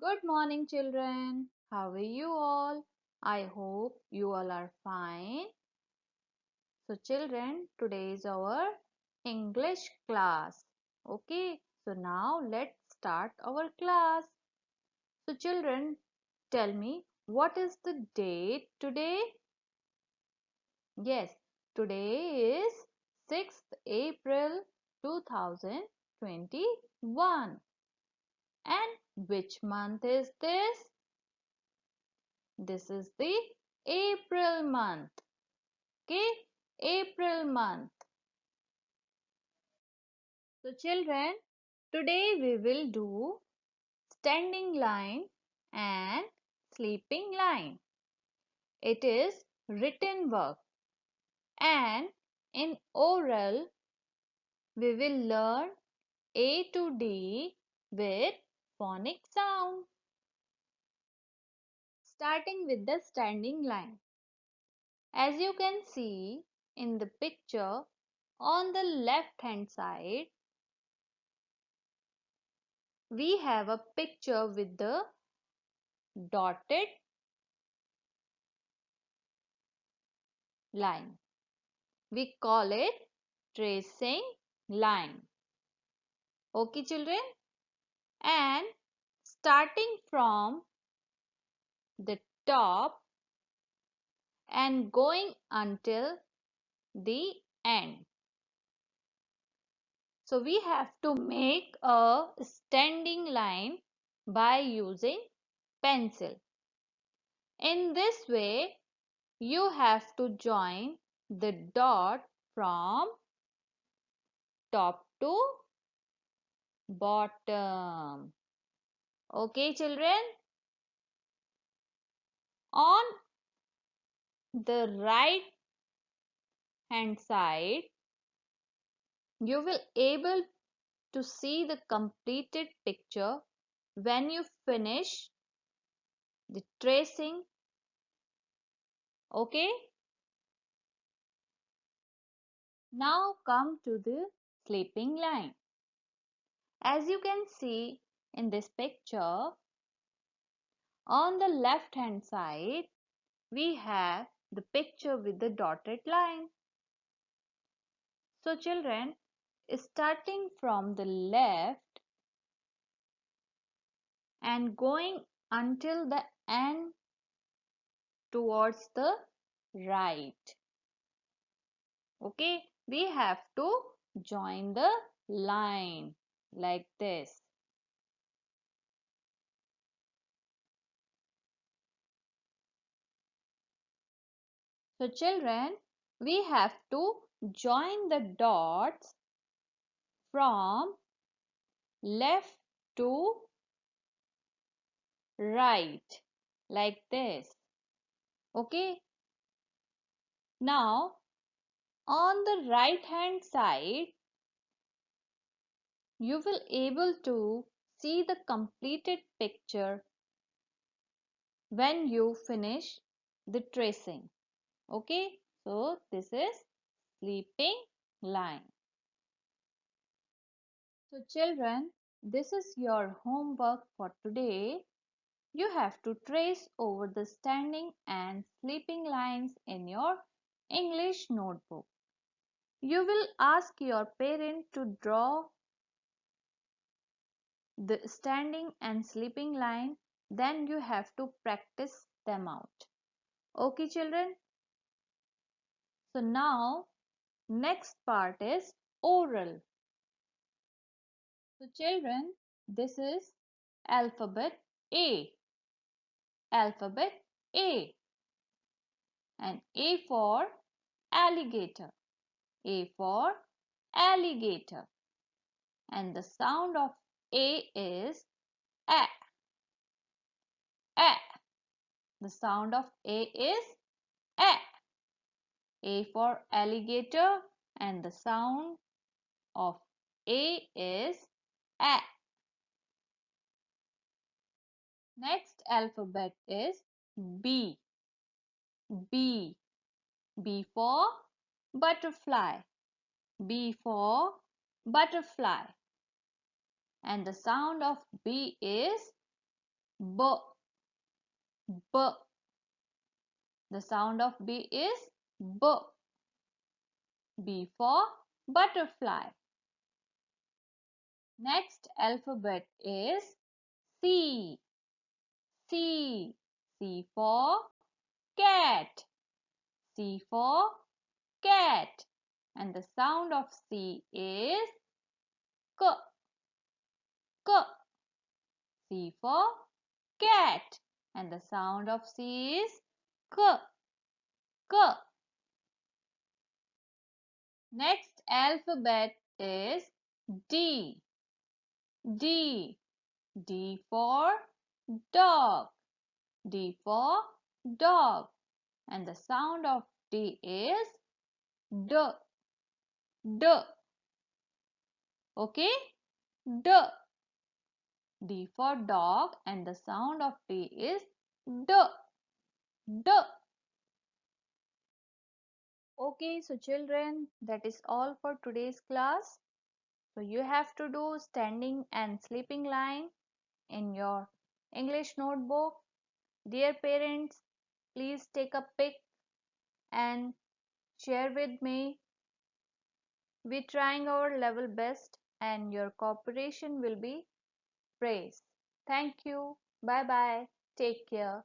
Good morning, children. How are you all? I hope you all are fine. So, children, today is our English class. Okay, so now let's start our class. So, children, tell me what is the date today? Yes, today is 6th April 2021. And which month is this? This is the April month. Okay, April month. So children, today we will do standing line and sleeping line. It is written work and in oral we will learn A to D with phonic sound. Starting with the standing line. As you can see in the picture on the left hand side, we have a picture with the dotted line. We call it tracing line. Okay, children? And starting from the top and going until the end. So we have to make a standing line by using pencil. In this way, you have to join the dot from top to bottom. Okay, children? On the right hand side, you will able to see the completed picture when you finish the tracing. Okay? Now come to the sleeping line. As you can see in this picture, on the left hand side, we have the picture with the dotted line. So children, starting from the left and going until the end towards the right. Okay, we have to join the line like this. So children, we have to join the dots from left to right like this. Okay, now on the right hand side, you will able to see the completed picture when you finish the tracing. Okay, so this is sleeping line. So children, this is your homework for today. You have to trace over the standing and sleeping lines in your English notebook. You will ask your parent to draw the standing and sleeping line, then you have to practice them out. Okay, children? So now, next part is oral. So children, this is alphabet A. Alphabet A. And A for alligator. A for alligator. And the sound of A is A. A. The sound of A is A. A for alligator and the sound of A is A. Next alphabet is B. B. B for butterfly. B for butterfly. And the sound of B is B, B. The sound of B is B. B for butterfly. Next alphabet is C. C. C for cat. C for cat. And the sound of C is K. K. C for cat. And the sound of C is K. K. Next alphabet is D. D. D for dog. D for dog. And the sound of D is D. D. Okay? D. D for dog and the sound of D is D. D. Okay, so children, that is all for today's class. So you have to do standing and sleeping line in your English notebook. Dear parents, please take a pic and share with me. We're trying our level best and your cooperation will be praised. Thank you. Bye bye. Take care.